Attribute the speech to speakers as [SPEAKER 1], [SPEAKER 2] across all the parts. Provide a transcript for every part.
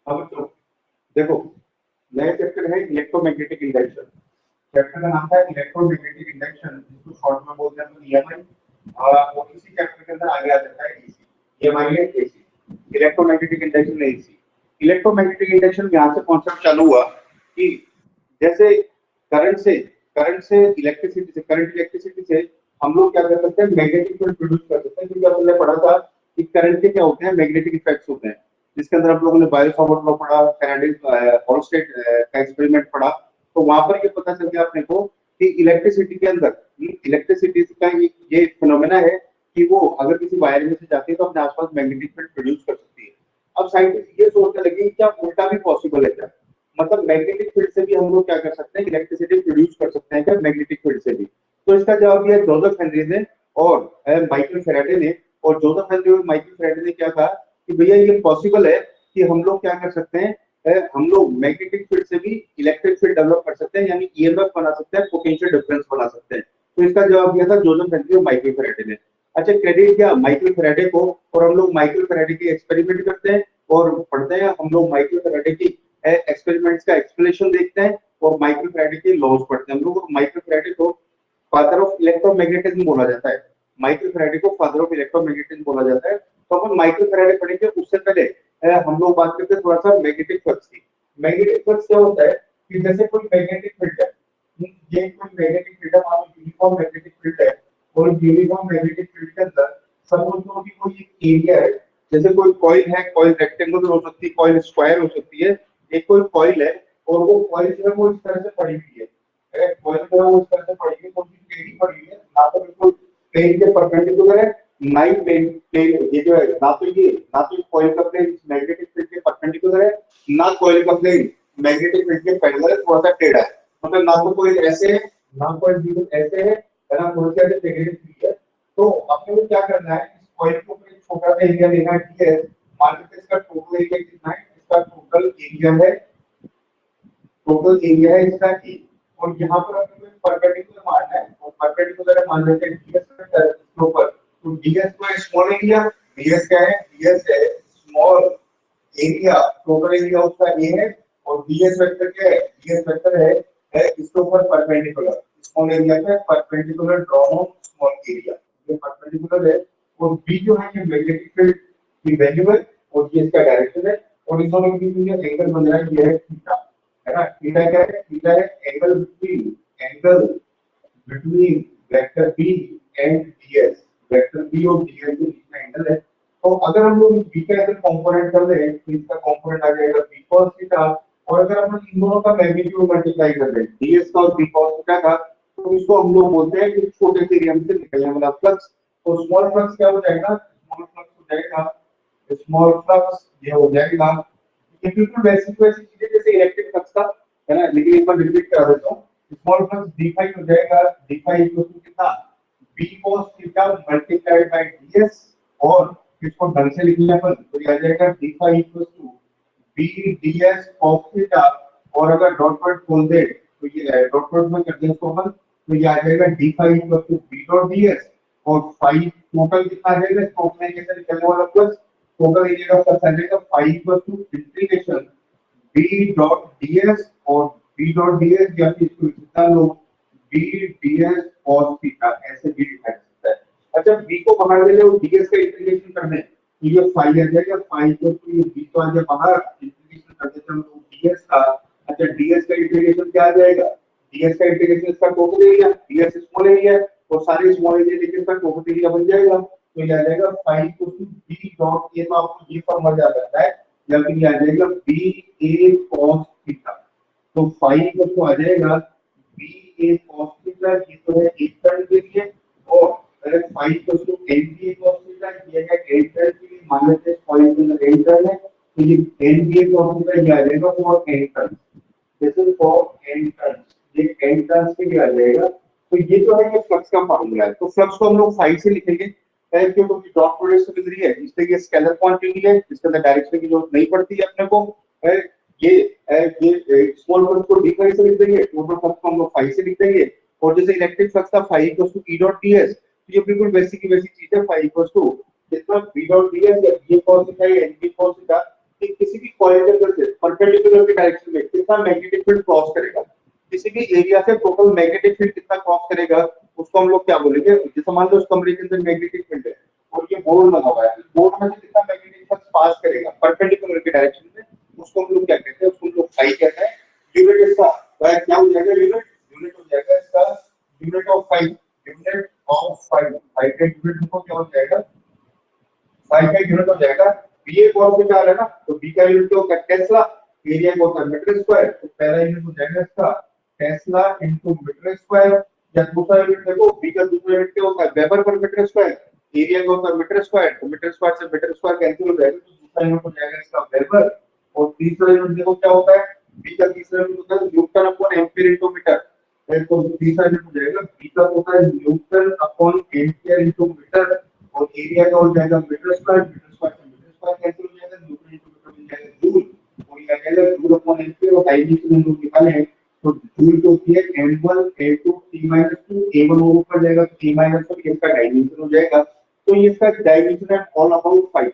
[SPEAKER 1] अब तो देखो, नया चैप्टर है इलेक्ट्रोमैग्नेटिक इंडक्शन। चैप्टर का नाम था इलेक्ट्रोमैग्नेटिक इंडक्शन, जिसको शॉर्ट में बोलते हैं तो ईएमआई। और इसी चैप्टर के अंदर आगे आ जाता है एसी। ईएमआई है एसी, इलेक्ट्रोमैग्नेटिक इंडक्शन है एसी। इलेक्ट्रोमैग्नेटिक इंडक्शन यहाँ से कॉन्सेप्ट चालू हुआ कि जैसे करंट से इलेक्ट्रिसिटी से इलेक्ट्रिसिटी से हम लोग क्या कर सकते हैं, मैग्नेटिक फील्ड प्रोड्यूस कर सकते हैं। क्योंकि हमने पढ़ा था कि करंट के क्या होते हैं, मैग्नेटिक इफेक्ट्स होते हैं, जिसके अंदर हम लोगों ने बायो-सावर्ट लॉ पढ़ा, फैराडे ऑलस्टेड का एक्सपेरिमेंट पढ़ा। तो वहां पर ये पता चल गया अपने को कि इलेक्ट्रिसिटी के अंदर इलेक्ट्रिसिटी का ये फिनोमेना है कि वो अगर किसी वायर में से जाती है तो अपने आसपास मैग्नेटिक फील्ड प्रोड्यूस कर सकती है। अब साइंटिस्ट ये सोचने लगे कि क्या उल्टा भी पॉसिबल है क्या, मतलब मैग्नेटिक फील्ड से भी हम लोग क्या कर सकते हैं, इलेक्ट्रिसिटी प्रोड्यूस कर सकते हैं क्या मैग्नेटिक फील्ड से भी। तो इसका जवाब दिया जोसेफ हेनरी ने और माइकल फैराडे ने। और जोसेफ हेनरी और माइकल फैराडे ने क्या कहा कि भैया ये पॉसिबल है कि हम लोग क्या कर सकते हैं, हम लोग मैग्नेटिक फील्ड से भी इलेक्ट्रिक फील्ड डेवलप कर सकते हैं, यानी ईएमएफ बना सकते हैं, पोटेंशियल डिफरेंस बना सकते हैं। तो इसका जवाब दिया था जोसेफ हेनरी और माइकल फैराडे ने। अच्छा, क्रेडिट दिया माइकल फैराडे को, और हम लोग माइकल फैराडे के एक्सपेरिमेंट करते हैं और पढ़ते हैं। हम लोग माइकल फैराडे की एक्सपेरिमेंट्स का एक्सप्लेनेशन देखते हैं और माइकल फैराडे के लॉज पढ़ते हैं हम लोग। माइकल फैराडे को फादर ऑफ इलेक्ट्रोमैग्नेटिज्म बोला जाता है। माइकल फैराडे को फादर ऑफ इलेक्ट्रोमैग्नेटिज्म बोला जाता है। तो अपन माइकल फैराडे पढ़ेंगे, उससे पहले हम लोग बात करते हैं थोड़ा सा मैग्नेटिक फ्लक्स की। मैग्नेटिक फ्लक्स क्या होता है कि जैसे कोई मैग्नेटिक फील्ड है, ये कोई मैग्नेटिक फील्ड है, मान लो यूनिफॉर्म मैग्नेटिक फील्ड है, और यूनिफॉर्म मैग्नेटिक फील्ड के अंदर सपोज करो कि कोई एक एरिया है, जैसे कोई कॉइल है, कॉइल रेक्टेंगुलर हो सकती है, कॉइल स्क्वायर हो सकती है। एक कोई कॉइल है और वो कॉइल जो है वो इस तरह से पड़ी हुई है, कॉइल जो है वो इस तरह से पड़ी हुई है, थोड़ी सी टेढ़ी पड़ी हुई है, ना तो बिल्कुल प्लेन के परपेंडिकुलर है, ना ही प्लेन प्लेन ये जो है, ना तो कॉइल का प्लेन मैग्नेटिक फील्ड के परपेंडिकुलर है, ना कॉइल का प्लेन मैग्नेटिक फील्ड के पैरेलल है, थोड़ा सा टेढ़ा है। मतलब ना तो कोई ऐसे है, ना कोई बिल्कुल ऐसे है, ना थोड़ी सी ऐसे मैग्नेटिक फील्ड है। तो अपने को क्या करना है, इस कॉइल के ऊपर एक छोटा सा एरिया लेना है, ठीक है। मान लीजिए इसका टोटल एरिया कितना है, इसका टोटल एरिया है, टोटल एरिया है इसका की। और यहाँ पर अपने को परपेंडिकुलर मानना है, और परपेंडिकुलर है मान लेते हैं डीएस वेक्टर इसके ऊपर। तो डीएस को स्मॉल एरिया, डीएस क्या है, डीएस है स्मॉल एरिया, टोटल एरिया उसका ए है। और डीएस वेक्टर क्या है, डीएस वेक्टर है इसके ऊपर परपेंडिकुलर, स्मॉल एरिया पे perpendicular draw on small area, ये परपेंडिकुलर है। और बी जो है ये मैग्नेटिक फील्ड की वैल्यू है, और ये इसका डायरेक्शन है। और इन दोनों के बीच में एंगल बन रहा है, ये है थीटा, है ना। थीटा क्या है, थीटा है angle between vector b and ds, vector b और डीएस के बीच में एंगल है। तो अगर हम लोग बी का अगर कंपोनेंट कर दें तो इसका कंपोनेंट आ जाएगा बी cos थीटा। और अगर हम इन दोनों का मैग्नीट्यूड मल्टीप्लाई कर दें, डीएस का और बी cos थीटा का, तो इसको हम लोग बोलते हैं कि छोटे से एरिया से निकलने वाला फ्लक्स। तो स्मॉल फ्लक्स क्या हो जाएगा, स्मॉल फ्लक्स हो जाएगा, स्मॉल फ्लक्स ये हो जाएगा, ये बिल्कुल वैसी वैसी चीजें जैसे इलेक्ट्रिक फ्लक्स का, है ना। लेकिन एक बार रिपीट करा देता हूँ, स्मॉल फ्लक्स डी फाई हो जाएगा, डी फाई इक्वल टू कितना, b cos theta multiplied by ds. और इसको ढंग से लिख लिया अपन तो ये आ जाएगा D phi equal to b DS cos theta. और अगर डॉट डॉट खोल दे तो ये डॉट डॉट में कर दें इसको अपन, तो ये आ जाएगा D phi equal to B dot DS. और फाई टोटल कितना आ जाएगा, टोटल एरिया से निकलने वाला फ्लक्स, टोटल एरिया का फ्लक्स आ जाएगा phi equal to integration B dot DS. और बी डॉट डीएस या फिर इसको कितना लो, बी डीएस cos थीटा, ऐसे भी लिखा जा सकता है। अच्छा, बी को बाहर ले लो, डीएस का इंटीग्रेशन करने, तो ये फाई आ जाएगा, फाई इक्वल टू ये बी तो आ जाए बाहर, इंटीग्रेशन कर देते हैं हम लोग डीएस का। अच्छा, डीएस का इंटीग्रेशन क्या आ जाएगा, डीएस का इंटीग्रेशन इसका total area, DS small area और सारे स्मॉल एरिया लेके इसका टोटल एरिया बन जाएगा। तो ये आ जाएगा phi equal to B dot, ये तो आपको ये फॉर्मूला याद रहता है, या फिर ये आ जाएगा बी ए cos थीटा। तो फाई को आ जाएगा बी ए cos थीटा, ये तो है एक टर्न के लिए। और अगर फाई को N B A cos theta ये है एन टर्न के लिए, मान लेते हैं फाई को एन टर्न है, तो ये N B A cos theta ये आ जाएगा for N turn, this is for N turn, ये एन टर्न के लिए आ जाएगा। तो ये जो है ये फ्लक्स का फार्मूला है। तो फ्लक्स को हम लोग फाई से लिखेंगे, क्योंकि डॉट प्रोडक्ट से मिल रही है, इसलिए ये स्केलर क्वांटिटी है, इसके अंदर डायरेक्शन की जरूरत नहीं पड़ती है अपने को। ये स्मॉल फ्लक्स को डी फाई से लिख देंगे, टोटल फ्लक्स को हम लोग फाई से लिख देंगे। और जैसे इलेक्ट्रिक फ्लक्स का phi equal to E dot DS, तो ये बिल्कुल वैसी की वैसी चीज है, फाई इक्वल टू कितना बी डॉट डीएस या ये cos थीटा या एन बी cos थीटा। कि किसी भी कॉइल के अंदर से परपेंडिकुलर की डायरेक्शन में कितना मैग्नेटिक फील्ड क्रॉस करेगा, किसी भी एरिया से टोटल मैग्नेटिक फील्ड कितना क्रॉस करेगा, उसको हम लोग क्या बोलेंगे। जैसे मान लो उस कमरे के अंदर मैग्नेटिक फील्ड है और ये बोर्ड लगा हुआ है, बोर्ड में से कितना मैग्नेटिक फ्लक्स पास करेगा परपेंडिकुलर की डायरेक्शन में, उसको हम लोग क्या कहते हैं, उसको हम लोग फाई कहते हैं। यूनिट इसका क्या हो जाएगा, यूनिट यूनिट हो जाएगा इसका unit of phi, unit of phi, phi का यूनिट हमको क्या हो जाएगा, फाई का यूनिट हो जाएगा बी ए कॉस बीटा है ना, तो बी का यूनिट क्या होगा, टेस्ला, एरिया को होता है मीटर स्क्वायर, तो पहला यूनिट हो जाएगा इसका टेस्ला इनटू मीटर स्क्वायर, या दूसरा यूनिट देखो बी का दूसरा यूनिट क्या होता है, वेबर पर मीटर स्क्वायर, एरिया का होता है मीटर स्क्वायर, तो मीटर स्क्वायर से मीटर स्क्वायर कैंसिल हो जाएगा, तो दूसरा यूनिट हो जाएगा इसका वेबर, और तीसरा यूनिट देखो क्या होता है, बी का तीसरा यूनिट होता है newton upon ampere into metre, तो तीसरा यूनिट हो जाएगा बी का होता है newton upon ampere into metre, और एरिया का हो जाएगा मीटर स्क्वायर, मीटर स्क्वायर से मीटर स्क्वायर कैंसिल हो जाएगा, न्यूटन इनटू मीटर मिल जाएगा जूल, और ये आ जाएगा जूल अपॉन एम्पीयर, और डायमेंशन हम लोग निकाले हैं तो जूल को होती है m1 a2 t-2, a1 ऊपर जाएगा t-2, इसका डायमेंशन हो जाएगा, तो ये इसका डायमेंशन है ऑल अबाउट 5।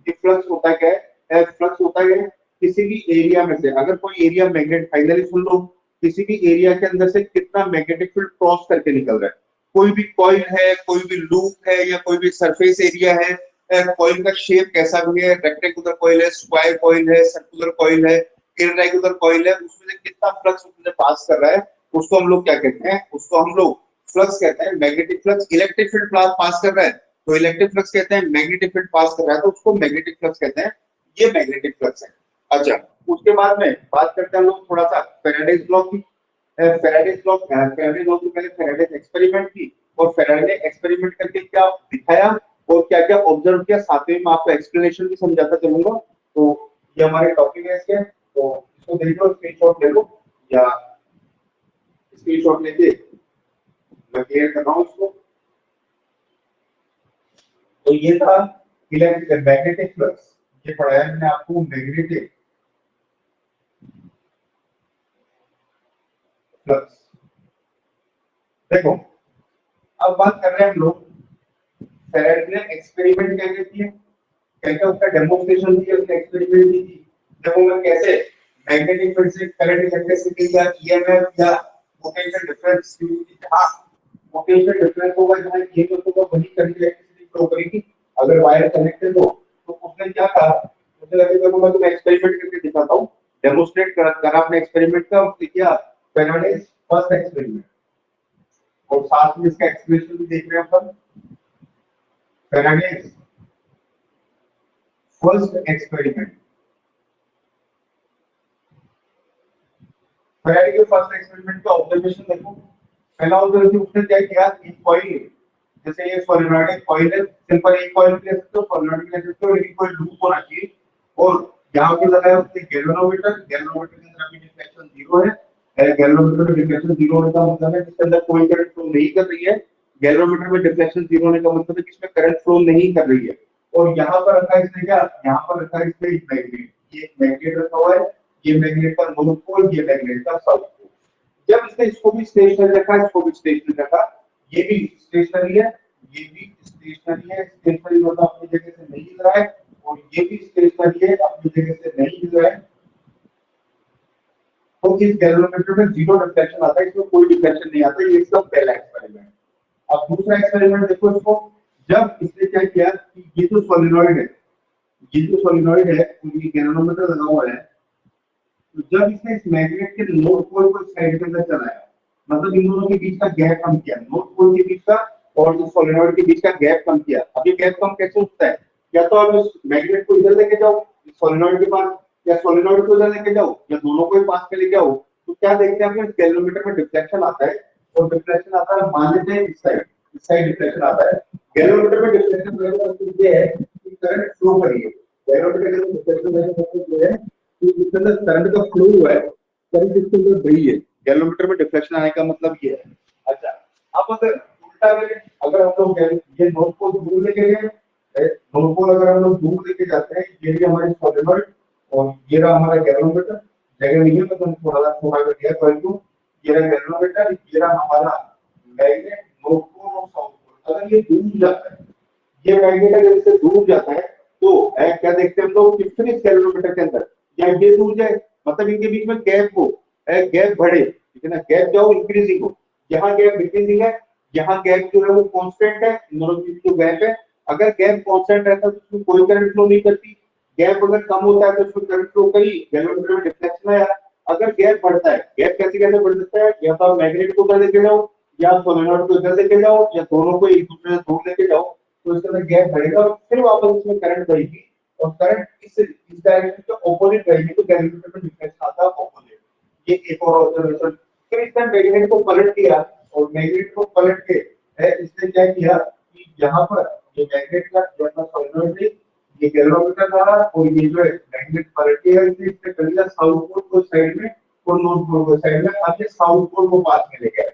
[SPEAKER 1] ये फ्लक्स होता है क्या है, फ्लक्स होता है किसी भी एरिया में से, अगर कोई एरिया मैग्नेट, फाइनली सुन लो, किसी भी एरिया के अंदर से कितना मैग्नेटिक फील्ड क्रॉस करके निकल रहा है, कोई भी कॉइल है, कोई भी लूप है, या कोई भी सरफेस एरिया है, कॉइल का शेप कैसा भी है, रेक्टेंगुलर कॉइल है, स्क्वायर कॉइल है, सर्कुलर कॉइल है, इररेगुलर कॉइल है, उसमें से कितना फ्लक्स उसमें पास कर रहा है, उसको हम लोग क्या कहते हैं, उसको हम लोग फ्लक्स कहते हैं। मैग्नेटिक फ्लक्स इलेक्ट्रिक फील्ड पास कर रहा है तो इलेक्ट्रिक फ्लक्स कहते हैं, मैग्नेटिक फील्ड पास कर रहा है तो उसको मैग्नेटिक फ्लक्स कहते हैं, ये मैग्नेटिक फ्लक्स है। अच्छा, उसके बाद में बात करते हैं हम लोग थोड़ा सा फैराडेज लॉ की। फैराडेज लॉ से पहले फैराडेज एक्सपेरिमेंट की, और फैराडे ने एक्सपेरिमेंट करके क्या दिखाया और क्या क्या ऑब्जर्व किया, साथ में मैं आपको एक्सप्लेनेशन भी समझाता चलूंगा। तो ये हमारे टॉपिक है इसके, तो इसको देख लो, स्क्रीनशॉट ले लो, या स्क्रीनशॉट लेके मैं क्लियर कर रहा हूँ इसको। तो ये था इलेक्ट्रिक मैग्नेटिक फ्लक्स, ये पढ़ाया मैंने आपको मैग्नेटिक फ्लक्स। देखो अब बात कर रहे हैं हम लोग, फैराडे ने एक्सपेरिमेंट कैसे किए, क्या उसका डेमोन्स्ट्रेशन दिया, उसने एक्सपेरिमेंट दी थी। देखो मैं कैसे मैग्नेटिक फील्ड से करंट इलेक्ट्रिसिटी या ईएमएफ या पोटेंशियल डिफरेंस, हाँ पोटेंशियल डिफरेंस होगा जहां ये तो होगा वही करंट इलेक्ट्रिसिटी फ्लो करेगी। अगर वायर कनेक्टेड हो तो उसने क्या कहा, मुझे लगे देखो मैं तुम्हें एक्सपेरिमेंट करके दिखाता हूं, डेमोन्स्ट्रेट करा अपने एक्सपेरिमेंट का, क्या फैराडेज फर्स्ट एक्सपेरिमेंट, और साथ में इसका एक्सप्लेनेशन भी देख रहे हैं अपन। फैराडेज फर्स्ट एक्सपेरिमेंट, फैराडे के फर्स्ट एक्सपेरिमेंट का ऑब्जर्वेशन देखो। पहला ऑब्जर्वेशन उसने क्या किया, एक कॉइल, जैसे ये सोलेनॉइड कॉइल है, सिंपल एक कॉइल ले सकते हो, सोलेनॉइड ले सकते हो, लेकिन कोई लूप होना चाहिए, और यहाँ पे लगाया उसने गैल्वेनोमीटर, गैल्वेनोमीटर के अंदर अभी डिफ्लेक्शन 0 है, गैल्वेनोमीटर में डिफ्लेक्शन 0 होने का मतलब है जिसके अंदर कोई करंट फ्लो नहीं कर रही है, गैल्वेनोमीटर में डिफ्लेक्शन 0 होने का मतलब है कि इसमें करंट फ्लो नहीं कर रही है। और यहाँ पर रखा है इसने क्या, यहाँ पर रखा है इसने एक मैग्नेट, ये एक मैग्नेट रखा हुआ है, ये मैग्नेट का नॉर्थ पोल, ये मैग्नेट का साउथ पोल। जब इसने इसको भी स्टेशनरी रखा, इसको भी स्टेशनरी रखा, ये भी स्टेशनरी है, ये भी स्टेशनरी है, स्टेशनरी मतलब अपनी जगह से नहीं हिल रहा है, और ये भी स्टेशनरी है, अपनी जगह से नहीं हिल रहा है, तो इस गैल्वेनोमीटर में जीरो डिफ्लेक्शन आता है, इसमें कोई डिफ्लेक्शन नहीं आता। ये इसका पहला एक्सपेरिमेंट। अब दूसरा एक्सपेरिमेंट देखो इसको, जब इसने क्या किया कि ये जो सोलेनॉइड है, ये जो सोलेनॉइड है, ये गैल्वेनोमीटर लगा हुआ है, तो जब इसने इस मैग्नेट के नॉर्थ पोल को साइड के अंदर चलाया, मतलब इन दोनों के बीच का गैप कम किया, नॉर्थ पोल के बीच का और जो सोलेनॉइड के बीच का गैप कम किया। अब ये गैप कम कैसे होता है, या तो आप इस मैग्नेट को इधर लेके जाओ सोलेनॉइड के पास, या सोलेनॉइड को इधर लेके जाओ, या दोनों को ही पास में लेके आओ, तो क्या देखते हैं आप, गैल्वेनोमीटर में डिफ्लेक्शन आता है, और डिफ्लेक्शन आता है मान लेते हैं इस साइड डिफ्लेक्शन आता है। गैल्वेनोमीटर में डिफ्लेक्शन का मतलब ये है कि करंट फ्लो कर रही है, गैल्वेनोमीटर में डिफ्लेक्शन का मतलब ये है इसके अंदर करंट का फ्लो हुआ है, करंट इसके अंदर बही है, गैल्वेनोमीटर में डिफ्लेक्शन आने का मतलब ये है। अच्छा, अब अगर उल्टा अगर हम लोग ये नॉर्थ पोल दूर लेके गए, नॉर्थ पोल अगर हम लोग दूर लेके जाते हैं, ये भी हमारे सोलेनॉइड और ये रहा हमारा गैल्वेनोमीटर, जगह नहीं है तो हम थोड़ा सा छोटा कर दिया कॉइल को, ये रहा गैल्वेनोमीटर, ये रहा हमारा मैग्नेट नॉर्थ पोल और साउथ पोल। अगर ये दूर जाता है, ये मैग्नेट अगर इससे दूर जाता है तो क्या देखते हैं हम लोग कितने कैलोमीटर के अंदर, या ये दूर जाए मतलब इनके बीच में गैप हो, गैप बढ़े, ठीक है ना, गैप जो इंक्रीजिंग हो, यहाँ गैप डिक्रीजिंग है, यहाँ गैप जो है वो कांस्टेंट है, इन दोनों के बीच जो गैप है, अगर गैप कांस्टेंट रहता है तो उसमें कोई करंट फ्लो नहीं करती, गैप अगर कम होता है तो उसमें करंट फ्लो करी, गैलोमीटर में डिफ्लेक्शन आया। अगर गैप बढ़ता है, गैप कैसे कैसे बढ़ सकता है, या तो आप मैग्नेट को उधर लेके जाओ, या सोलेनोइड को इधर लेके जाओ, या दोनों को एक दूसरे से दूर लेके जाओ, तो इसके अंदर गैप बढ़ेगा और फिर वापस इसमें करंट बहेगी, और करंट इस डायरेक्शन के ऑपोजिट रहेगी, तो गैलोमीटर में डिफ्लेक्शन आता है ऑपोजिट। ये एक और ऑब्जर्वेशन। फिर इसने मैग्नेट को पलट दिया, और मैग्नेट को पलट के इसने क्या किया कि यहाँ पर ये मैग्नेट का जो है सोलेनोइड है, ये गैलोमीटर रहा, और ये जो है मैग्नेट पलट के इसने कर दिया साउथ पोल को साइड में और नॉर्थ पोल को साइड में, अब ये साउथ पोल को पास में ले गया,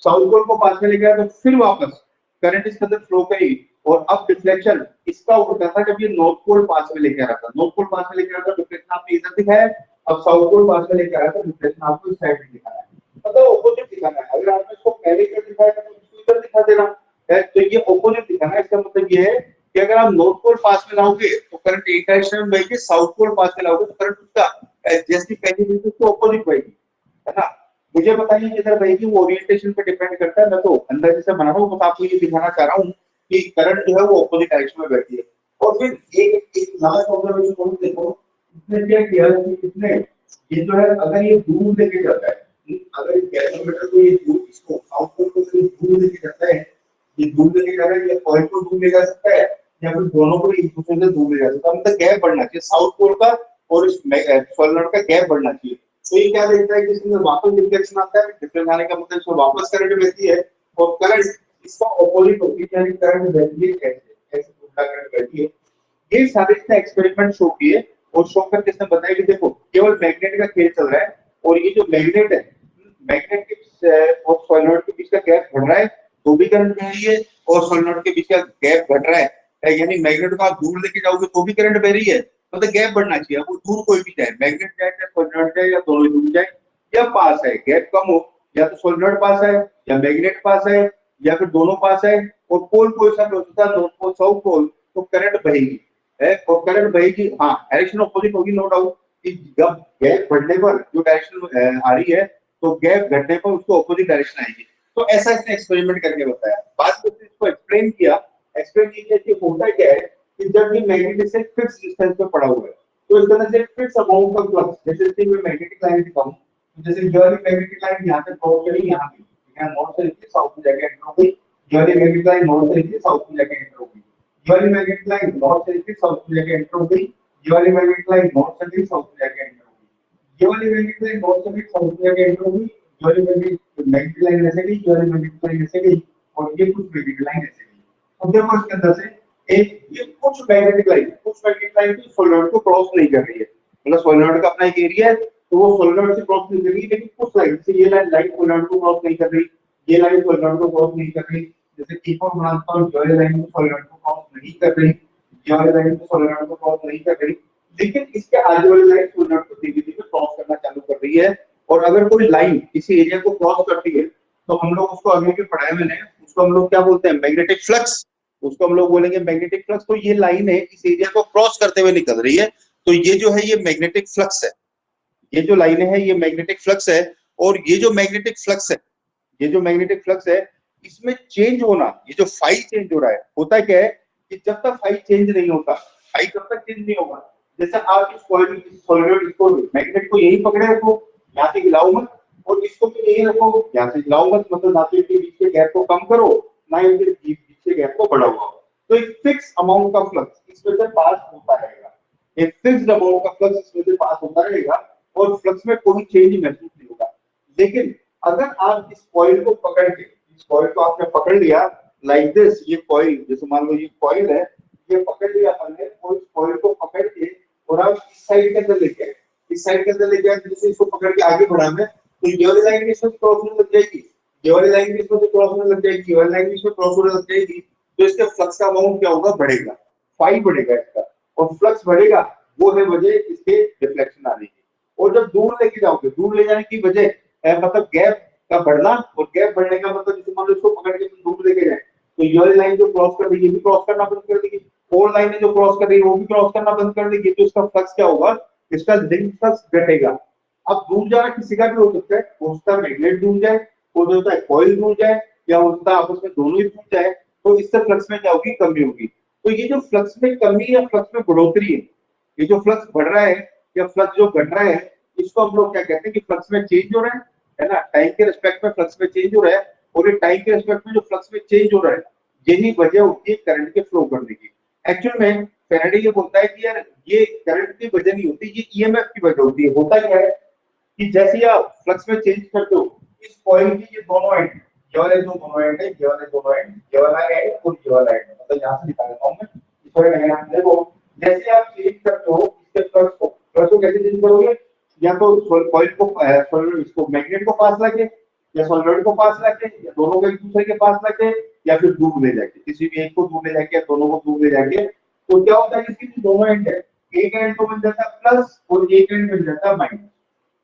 [SPEAKER 1] साउथ पोल को पास में ले गया, तो फिर वापस करंट इसके अंदर फ्लो करेगी, और अब डिफ्लेक्शन इसका उल्टा था, जब ये नॉर्थ पोल पास में लेके आ रहा था, नॉर्थ पोल पास में लेके आ रहा था, डिफ्लेक्शन आपने इधर दिखाया, अब साउथ पोल पास में लेके आ रहा था, डिफ्लेक्शन आपको इस साइड में दिखाना है, मतलब ऑपोजिट दिखाना है। अगर आपने इसको पहले इधर दिखाया था तो इसको इधर दिखा देना है, तो ये ऑपोजिट दिखाना है। इसका मतलब ये है कि अगर आप नॉर्थ पोल पास में लाओगे तो करंट एक डायरेक्शन में बहेगी, साउथ पोल पास में लाओगे तो करंट उसका जैसी पहली बिंदु उसको ऑपोजिट बहेगी, है ना। मुझे बताइए किधर बहेगी, वो ओरिएंटेशन पे डिपेंड करता है, मैं तो अंदाजे से बना रहा हूँ, बस आपको ये दिखाना चाह रहा हूँ कि करंट जो है वो ऑपोजिट डायरेक्शन में बहती है। और फिर एक लास्ट ऑब्जर्वेशन को देखो, इसने क्या किया कि इसने ये जो है अगर ये दूर लेके जाता है, अगर गैलोमीटर को ये दूर, इसको साउथ पोल को दूर लेके जाता है, ये दूर लेके जा रहा है, ये पॉइंट को दूर ले जा सकता है, या फिर दोनों को एक दूसरे से दूर ले जा सकता है, मतलब गैप बढ़ना चाहिए साउथ पोल का और इस सोलेनोइड का गैप बढ़ना चाहिए। तो ये क्या देखता है कि इसमें वापस डिफ्लेक्शन आता है, डिफ्लेक्शन आने का मतलब इसमें वापस करंट बहती है, और करंट इसका ऑपोजिट होती है, यानी करंट बहती है ऐसे ऐसे उल्टा करंट बहती है। ये सारे इसने एक्सपेरिमेंट शो किए, और शो करके इसने बताया कि देखो केवल मैग्नेट का खेल चल रहा है, और ये जो मैग्नेट है, मैग्नेट के और सोलेनोइड के बीच का गैप बढ़ रहा है तो भी करंट बह रही है, और सोलेनोइड के बीच का गैप घट रहा है, यानी मैग्नेट को आप दूर लेके जाओगे तो भी करंट बह रही है, मतलब गैप बढ़ना चाहिए, वो दूर कोई भी जाए, मैग्नेट जाए चाहे सोलेनोइड जाए या दोनों दूर जाए, या पास है गैप कम हो, या तो सोलेनोइड पास है या मैग्नेट पास है या फिर दोनों पास है, और पोल कोई सा होता है, नॉर्थ पोल साउथ पोल, तो करंट बहेगी है, और करंट बहेगी, हाँ डायरेक्शन ऑपोजिट होगी, नो डाउट, कि जब गैप बढ़ने पर जो डायरेक्शन आ रही है, तो गैप घटने पर उसको ऑपोजिट डायरेक्शन आएगी। तो ऐसा इसने एक्सपेरिमेंट करके बताया, बात करते इसको एक्सप्लेन किया, एक्सप्लेन किया कि होता क्या है कि जब ये मैग्नेट से फिक्स डिस्टेंस पे पड़ा हुआ है, तो इस तरह से फिक्स अमाउंट ऑफ फ्लक्स, जैसे कि मैं मैग्नेटिक लाइन दिखाऊं, तो जैसे ये वाली मैग्नेटिक लाइन यहाँ से क्रॉस करी, यहाँ भी यहाँ नॉर्थ से नीचे साउथ में जाके एंटर हो गई, ये वाली मैग्नेटिक लाइन नॉर्थ से नीचे साउथ में जाके एंटर हो गई, ये वाली मैग्नेटिक लाइन नॉर्थ से नीचे साउथ में जाके एंटर हो गई, ये वाली मैग्नेटिक लाइन नॉर्थ से नीचे साउथ में जाके एंटर हो गई, ये वाली मैग्नेटिक लाइन नॉर्थ से नीचे साउथ में जाके एंटर हो गई, ये वाली मैग्नेटिक लाइन ऐसे गई, ये वाली मैग्नेटिक लाइन ऐसे गई, और ये कुछ मैग्नेटिक लाइन ऐसे गई। अब देखो इसके अंदर से एक ये कुछ मैग्नेटिक लाइन की सोलेनोइड को क्रॉस नहीं कर रही है, मतलब सोलेनोइड का अपना एक एरिया है, तो वो सोलेनोइड से क्रॉस नहीं कर रही, लेकिन कुछ लाइन से ये लाइन सोलेनोइड को क्रॉस नहीं कर रही, ये लाइन सोलेनोइड को क्रॉस नहीं कर रही, जैसे एक और बनाता हूं, जो लाइन को सोलेनोइड को क्रॉस नहीं कर रही, ये वाली लाइन को सोलेनोइड को क्रॉस नहीं कर रही, लेकिन इसके आगे वाली लाइन सोलेनोइड को धीरे धीरे क्रॉस करना चालू कर रही है। और अगर कोई लाइन किसी एरिया को क्रॉस करती है तो हम लोग उसको आगे भी पढ़ाया मैंने, उसको हम लोग क्या बोलते हैं, मैग्नेटिक फ्लक्स, उसको हम लोग बोलेंगे मैग्नेटिक फ्लक्स। तो ये लाइन है इस एरिया को क्रॉस करते हुए निकल रही है, तो ये जो है ये मैग्नेटिक फ्लक्स है, ये जो लाइन है ये मैग्नेटिक फ्लक्स है। और ये जो मैग्नेटिक फ्लक्स है, ये जो मैग्नेटिक फ्लक्स है, इसमें चेंज होना, ये जो फाई चेंज हो रहा है, होता क्या है कि जब तक फाई चेंज नहीं होता, फाई जब तक चेंज नहीं होगा, जैसे आप इस सोलेनोइड इसको मैग्नेट को यही पकड़े रखो, यहाँ से हिलाओ मत, और इसको भी यही रखो, यहाँ से हिलाओ मत, मतलब धातु के बीच के गैप को कम करो, ना इनके बीच के गैप को बढ़ाओ, तो एक फिक्स अमाउंट का फ्लक्स इसमें से पास होता रहेगा, एक फिक्स्ड अमाउंट का फ्लक्स इसमें से पास होता रहेगा, और फ्लक्स में कोई चेंज महसूस नहीं होगा। लेकिन अगर आप इस कॉइल को पकड़ के, इस कॉइल को आपने पकड़ लिया लाइक दिस, ये कॉइल जैसे मान लो ये कॉइल है, ये पकड़ लिया हमने, और इस कॉइल को पकड़ के और आप इस साइड के अंदर लेके आए, इस साइड के अंदर लेके आए, जैसे इसको पकड़ के आगे बढ़ाना, तो ये वाली लाइन इसमें क्रॉस होने लग जाएगी, ये वाली लाइन इसमें क्रॉस होने लग जाएगी, ये वाली लाइन इसमें क्रॉस होने लग जाएगी, तो इसके फ्लक्स का अमाउंट क्या होगा, बढ़ेगा, फाई बढ़ेगा इसका, और फ्लक्स बढ़ेगा, वो है वजह इसके डिफ्लेक्शन आने की। और जब दूर लेके जाओगे, दूर ले जाने की वजह मतलब गैप का बढ़ना, और गैप बढ़ने का मतलब जैसे मान लो इसको पकड़ के दूर लेके जाए, तो ये वाली लाइन जो क्रॉस कर रही है ये भी क्रॉस करना बंद कर देगी, 4 लाइनें जो क्रॉस कर रही है वो भी क्रॉस करना बंद कर देगी, तो इसका फ्लक्स क्या होगा, इसका लिंक फ्लक्स घटेगा। अब दूर जाना किसी का भी हो सकता है, हो सकता है मैग्नेट दूर जाए, हो सकता है कॉइल दूर जाए, या हो सकता है आपस में दोनों ही दूर जाए, तो इससे फ्लक्स में क्या होगी, कमी होगी। तो ये जो फ्लक्स में कमी या फ्लक्स में बढ़ोतरी है, ये जो फ्लक्स बढ़ रहा है या फ्लक्स जो घट रहा है, इसको हम लोग क्या कहते हैं कि फ्लक्स में चेंज हो रहा है ना, टाइम के रिस्पेक्ट में फ्लक्स में चेंज हो रहा है। और ये टाइम के रिस्पेक्ट में जो फ्लक्स में चेंज हो रहा है, यही वजह होती है करंट के फ्लो करने की। एक्चुअल में फैराडे ये बोलता है कि यार ये करंट की वजह नहीं होती, ये ईएमएफ की वजह होती है। होता क्या है कि जैसे ही आप फ्लक्स में चेंज करते हो, इस कॉइल की ये दोनों एंड, ये वाले जो दोनों एंड है, ये वाले दोनों एंड, ये वाला एंड और ये वाला एंड, मतलब यहाँ से निकाल लेता हूँ मैं थोड़ा डायग्राम। देखो जैसे आप चेंज करते हो इसके फ्लक्स को कैसे चेंज करोगे, या तो कॉइल को इसको मैग्नेट को पास लाके, या सॉलिनॉइड को पास लाके, या दोनों को एक दूसरे के पास लाके, या फिर दूर ले जाके, किसी भी एक को दूर ले जाके या दोनों को दूर ले जाके। तो क्या होता है कि इसकी जो दोनों एंड है, एक एंड तो बन जाता है प्लस और एक एंड बन जाता है माइनस।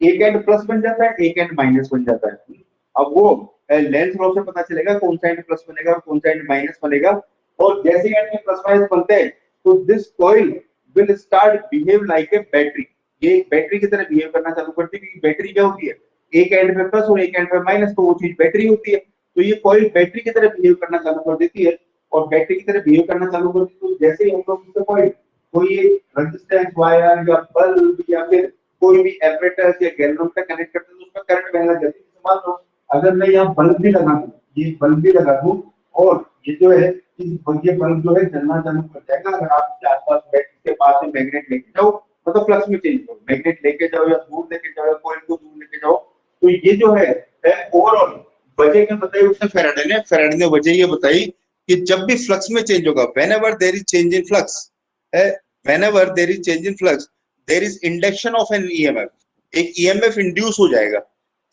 [SPEAKER 1] एक एंड प्लस बन जाता है, एक एंड माइनस बन जाता है। अब वो लेंस लॉ से पता चलेगा कौन सा एंड प्लस बनेगा और कौन सा एंड माइनस बनेगा। और जैसे एंड में प्लस माइनस बनते हैं, तो this coil will start behave like a battery. ये एक बैटरी की तरह बिहेव करना चालू करती है, क्योंकि बैटरी क्या होती है, एक एंड पे प्लस और एक एंड पे माइनस, तो वो चीज बैटरी होती है। तो ये कॉइल बैटरी की तरह बिहेव करना चालू कर देती है, और बैटरी की तरह बिहेव करना चालू कर देती है। तो जैसे ही हम लोग इससे कॉइल कोई रेजिस्टेंस वायर या बल्ब या फिर कोई भी एपरेटस या गैलन पे कनेक्ट करते हैं, तो उसमें करंट बहने लग जाती है। मान लो अगर मैं यहाँ बल्ब भी लगा दूं, ये बल्ब भी लगा दूं, और ये जो है ये बल्ब जो है जलना चालू कर जाएगा अगर आप इसके आसपास बैठ के पास में मैग्नेट लेके जाओ, मतलब फ्लक्स में चेंज करो, मैग्नेट लेके जाओ या दूर लेके जाओ या कॉइल को दूर लेके जाओ। तो ये जो है ओवरऑल वजह क्या बताई उसने, फेराडे ने वजह ये बताई कि जब भी फ्लक्स में चेंज होगा, whenever there is change in flux, whenever there is change in flux there is induction of an EMF. एक ईएमएफ इंड्यूस हो जाएगा,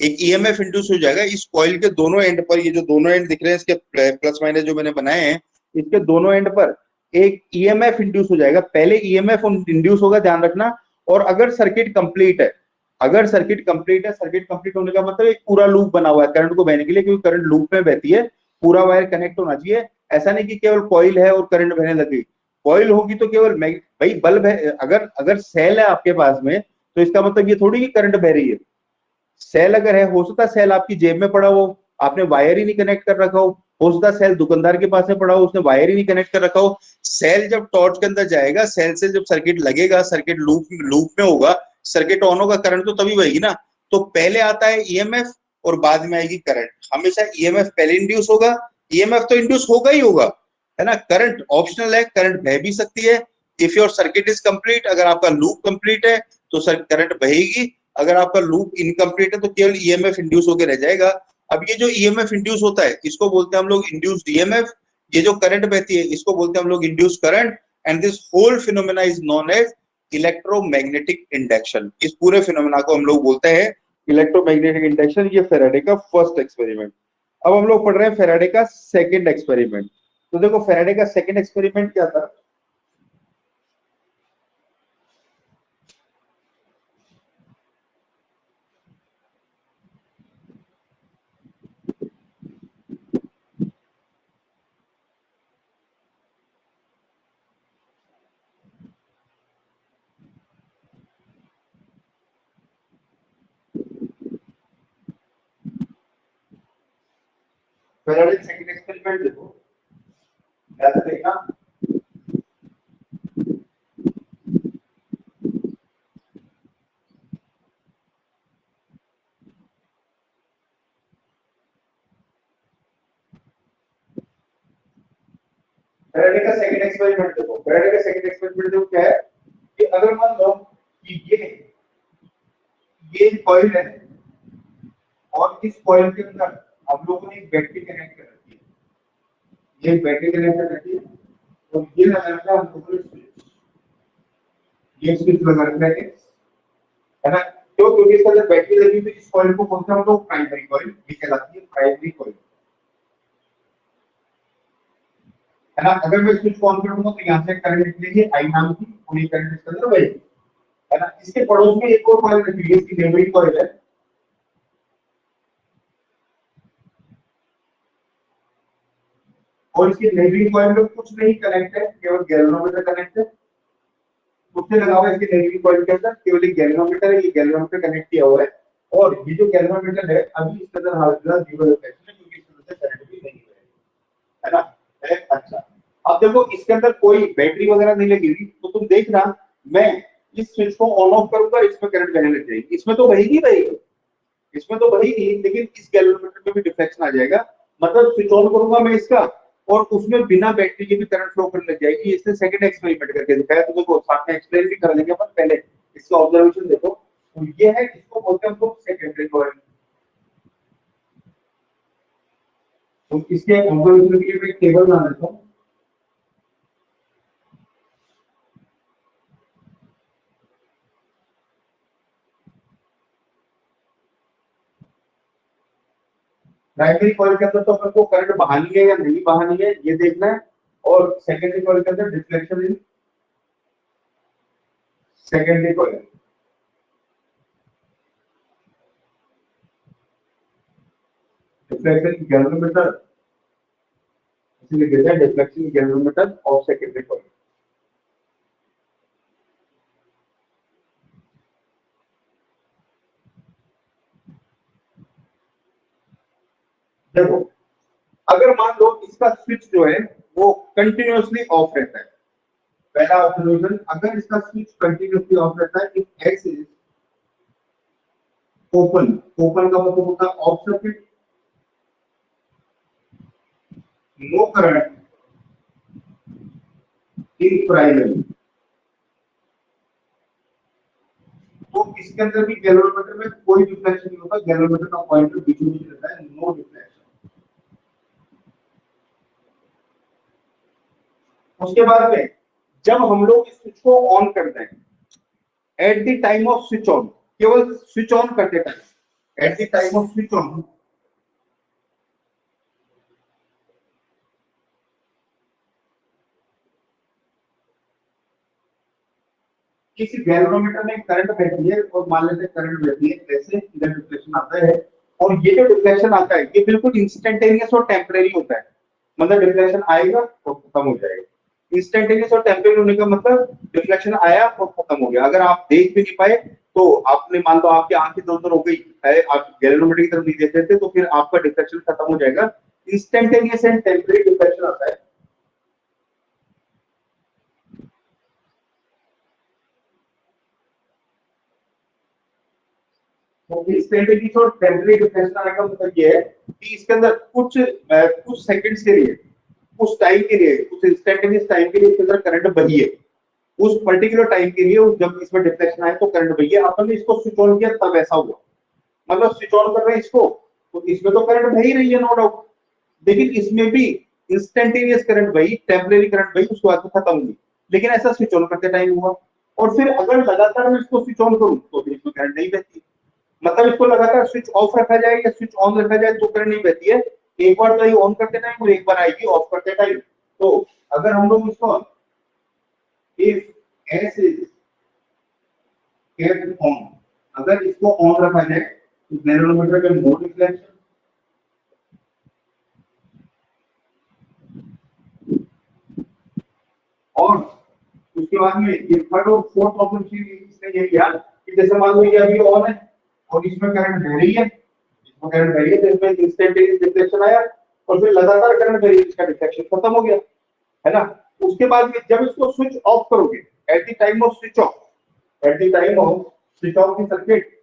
[SPEAKER 1] एक ईएमएफ इंड्यूस हो जाएगा इस कॉइल के दोनों एंड पर। ये जो दोनों एंड दिख रहे हैं इसके प्लस माइनस जो मैंने बनाए हैं, इसके दोनों एंड पर एक ईएमएफ इंड्यूस हो जाएगा। पहले ईएमएफ इंड्यूस होगा, ध्यान रखना। और अगर सर्किट कंप्लीट है, अगर सर्किट कंप्लीट है, सर्किट कंप्लीट होने का मतलब एक पूरा लूप बना हुआ है करंट को बहने के लिए, क्योंकि करंट लूप में बहती है, पूरा वायर कनेक्ट होना चाहिए। ऐसा नहीं कि केवल कॉइल है और करंट बहने लगी। कॉइल होगी तो केवल भाई बल्ब है, अगर अगर सेल है आपके पास में, तो इसका मतलब ये थोड़ी कि करंट बह रही है। सेल अगर है, हो सकता है सेल आपकी जेब में पड़ा हो, आपने वायर ही नहीं कनेक्ट कर रखा हो सकता है सेल दुकानदार के पास में पड़ा हो, उसने वायर ही नहीं कनेक्ट कर रखा हो। सेल जब टॉर्च के अंदर जाएगा, सेल से जब सर्किट लगेगा, सर्किट लूप लूप में होगा, सर्किट ऑन होगा, करंट तो तभी बहेगी ना। तो पहले आता है ईएमएफ और बाद में आएगी करंट। हमेशा ईएमएफ पहले इंड्यूस होगा, ईएमएफ तो इंड्यूस होगा ही होगा, है ना। करंट ऑप्शनल है, करंट बह भी सकती है। If your circuit is complete, अगर आपका लूप कंप्लीट है तो करंट बहेगी। अगर आपका लूप इनकम्प्लीट है तो केवल ईएमएफ इंड्यूस होकर रह जाएगा। अब ये जो ईएमएफ इंड्यूस होता है, इसको बोलते हैं हम लोग इंड्यूस्ड ईएमएफ। ये जो करंट बहती है इसको बोलते हैं हम लोग induced current. And this whole phenomena is known as electromagnetic induction. इस पूरे फिनोमेना को हम लोग बोलते हैं इलेक्ट्रोमैग्नेटिक इंडक्शन। ये फेराडे का फर्स्ट एक्सपेरिमेंट। अब हम लोग पढ़ रहे हैं फेराडे का सेकंड एक्सपेरिमेंट। तो देखो फेराडे का सेकंड एक्सपेरिमेंट क्या था। फेराडे सेकंड एक्सपेरिमेंट देखो, याद देखना। फैराडे का सेकंड एक्सपेरिमेंट देखो, फैराडे का सेकंड एक्सपेरिमेंट देखो क्या है कि अगर मान लो कि ये कॉइल है, और इस कॉइल के अंदर हम लोगों ने एक बैटरी कनेक्ट कर रखी है, ये बैटरी कनेक्ट कर रखी है, तो ये लगा रखा है हम लोगों ने स्विच, ये स्विच लगा रखा है ना। तो क्योंकि इसके अंदर बैटरी लगी हुई, इस कॉइल को बोलते हैं हम लोग प्राइमरी कॉइल, ये कहलाती है प्राइमरी कॉइल, है ना। अगर मैं स्विच ऑन करूंगा तो यहाँ से करंट निकलेगी आई नाम की, पूरी करंट इसके अंदर बहेगी, है ना। इसके पड़ोस में एक और कॉइल रखी है, इसकी नेबरिंग कॉइल है, और इसकी नेगेटिव कॉइल में कुछ नहीं कनेक्ट है, केवल गैल्वेनोमीटर कनेक्ट है। कुछ नहीं लगा हुआ है इसकी नेगेटिव कॉइल के अंदर, केवल एक गैल्वेनोमीटर है, ये गैल्वेनोमीटर कनेक्ट किया हुआ है। और ये जो गैल्वेनोमीटर है अभी इसके अंदर हाल जीरो रिफ्लेक्शन है, क्योंकि इसके अंदर करंट भी नहीं है ना। अच्छा, अब देखो इसके अंदर कोई बैटरी वगैरह नहीं लगी हुई, तो तुम देखना मैं इस स्विच को ऑन ऑफ करूंगा, इसमें करंट बहने लग जाएगी। इसमें तो बहेगी बहेगी, इसमें तो बहेगी, लेकिन इस गैल्वेनोमीटर में भी डिफ्लेक्शन आ जाएगा। मतलब स्विच ऑन करूंगा मैं इसका, और उसमें बिना बैटरी के भी करंट फ्लो करने लग जाएगी। इसने सेकंड एक्सपेरिमेंट करके दिखाया, तो देखो साथ में एक्सप्लेन भी कर लेंगे अपन, पहले इसका ऑब्जर्वेशन देखो। तो ये है, इसको बोलते हैं हम लोग सेकेंडरी कॉइल। तो इसके ऑब्जर्वेशन के लिए मैं एक टेबल बना देता हूं। प्राइमरी कॉइल के अंदर तो अपन को करंट बहानी है या नहीं बहानी है ये देखना है, और सेकेंडरी कॉइल के अंदर deflection in secondary coil, deflection galvanometer, इसलिए कहते हैं deflection galvanometer of secondary coil. देखो अगर मान लो इसका स्विच जो है वो कंटिन्यूअसली ऑफ रहता है, पहला ऑब्जर्वेशन, अगर इसका स्विच कंटिन्यूअसली ऑफ रहता है, if X is open, open का मतलब होता है off circuit, no current in primary, तो इसके अंदर भी गैल्वेनोमीटर में कोई डिफ्लेक्शन नहीं होता, गैल्वेनोमीटर का पॉइंटर बीच में रहता है, नो डिफ्लेक्शन। उसके बाद में जब हम लोग इस स्विच को ऑन करते हैं, at the time off switch on, केवल स्विच ऑन करते time, at the time off switch on, किसी गैल्वेनोमीटर में करंट बहती है, और मान लेते हैं करंट बहती है ऐसे, इधर डिफ्लेक्शन आता है, और ये जो डिफ्लेक्शन आता है ये बिल्कुल इंस्टेंटेनियस और टेम्परेरी होता है। मतलब डिफ्लेक्शन आएगा और खत्म हो जाएगा। इंस्टेंटेनियस और टेम्परेरी होने का मतलब डिफ्लेक्शन आया और खत्म हो गया। अगर आप देख भी नहीं पाए, तो आपने मान लो आपकी आंखें इधर उधर हो गई है, आप गैल्वेनोमीटर की तरफ नहीं देख रहे थे, तो फिर आपका डिफ्लेक्शन खत्म हो जाएगा। इंस्टेंटेनियस एंड टेम्परेरी डिफ्लेक्शन आता है। तो इंस्टेंटेनियस और टेम्परेरी डिफरेंस का मतलब ये है कि इसके अंदर कुछ सेकंड्स के लिए, कुछ टाइम के लिए, कुछ इंस्टेंटेनियस टाइम के लिए इसके अंदर करंट बही है। उस पर्टिकुलर टाइम के लिए जब इसमें डिफ्लेक्शन आए तो करंट बही है। अपन ने इसको स्विच ऑन किया तब ऐसा हुआ। मतलब स्विच ऑन कर रहे हैं इसको, तो इसमें तो करंट बह ही रही है, नो डाउट, लेकिन इसमें भी इंस्टेंटेनियस करंट बही, टेम्परेरी करंट बही, उसके बाद खत्म हुई। लेकिन ऐसा स्विच ऑन करते टाइम हुआ। और फिर अगर लगातार मैं इसको स्विच ऑन करूं तो फिर इसमें करंट नहीं बहती। मतलब इसको लगातार स्विच ऑफ रखा जाए या स्विच ऑन रखा जाए तो करंट नहीं बहती है। एक बार तो ये ऑन करते टाइम और एक बार आएगी ऑफ करते टाइम। तो अगर हम लोग इसको, if S is kept on, अगर इसको ऑन रखा जाए तो गैल्वेनोमीटर में नो डिफ्लेक्शन, और उसके बाद में ये थर्ड और फोर्थ प्रॉब्लम इसने ये किया कि जैसे मान लो ये अभी ऑन है और इसमें करंट बह रही है, इसमें करंट बह रही है, तो इसमें इंस्टेंटेनियस डिफ्लेक्शन आया, और फिर लगातार करंट बह रही है, इसका डिफ्लेक्शन खत्म हो गया, है ना। उसके बाद में जब इसको स्विच ऑफ करोगे, at the time off switch off, at the time off switch off the circuit,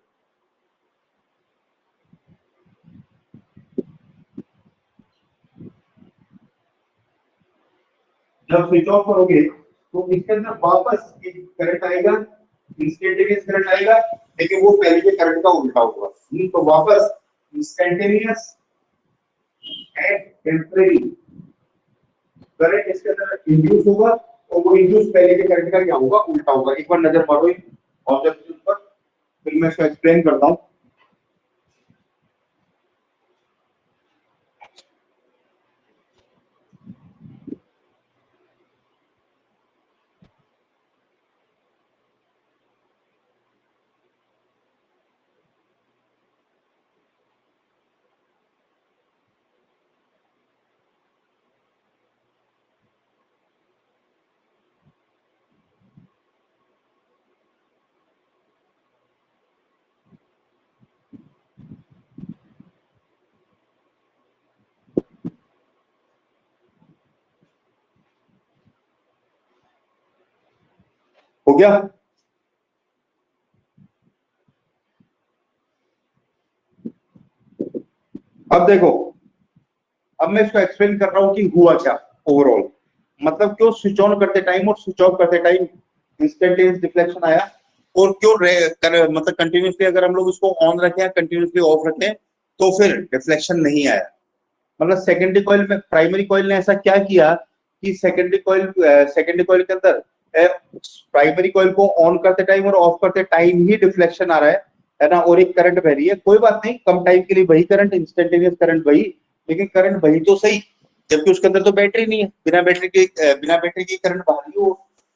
[SPEAKER 1] जब स्विच ऑफ करोगे तो इसके अंदर वापस एक करंट आएगा, इंस्टेंटेनियस करंट आएगा, लेकिन वो पहले के करंट का उल्टा होगा। तो वापस इंस्टेंटेनियस एंड टेम्परेरी करंट इसके अंदर इंड्यूस होगा, और वो इंड्यूस पहले के करंट का क्या होगा, उल्टा होगा। एक बार नजर मारो ऑब्जेक्ट पर, फिर मैं इसको एक्सप्लेन करता हूं। हो गया? अब देखो, अब मैं इसको एक्सप्लेन कर रहा हूं कि हुआ क्या ओवरऑल, मतलब क्यों स्विच ऑन करते टाइम और स्विच ऑफ करते टाइम इंस्टेंटेनियस डिफ्लेक्शन आया, और क्यों मतलब कंटिन्यूसली अगर हम लोग इसको ऑन रखें या कंटिन्यूसली ऑफ रखें तो फिर डिफ्लेक्शन नहीं आया। मतलब सेकेंडरी कॉइल में प्राइमरी कॉइल ने ऐसा क्या किया कि सेकेंडरी कॉइल के अंदर प्राइमरी कॉइल को ऑन करते टाइम और ऑफ करते टाइम ही डिफ्लेक्शन आ रहा है ना, और एक करंट बह रही है, कोई बात नहीं, कम टाइम के लिए वही करंट, इंस्टेंटेनियस करंट वही, लेकिन करंट वही तो सही, जबकि उसके अंदर तो बैटरी नहीं है, बिना बैटरी की करंट बह रही हो।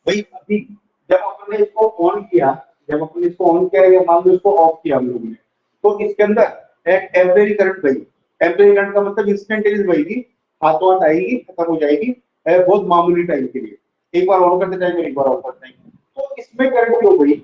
[SPEAKER 1] भाई अभी जब अपने इसको ऑन किया, जब अपने इसको ऑन किया या मान लो इसको ऑफ किया हम लोगों ने, तो इसके अंदर एक टेम्परेरी करंट बही, टेम्परेरी करंट का मतलब इंस्टेंटेनियस बहेगी, हाथों हाथ आएगी, खत्म हो जाएगी बहुत मामूली टाइम के लिए, एक बार ऑन करते टाइम एक बार ऑफ करते टाइम। तो इसमें करंट क्यों गई,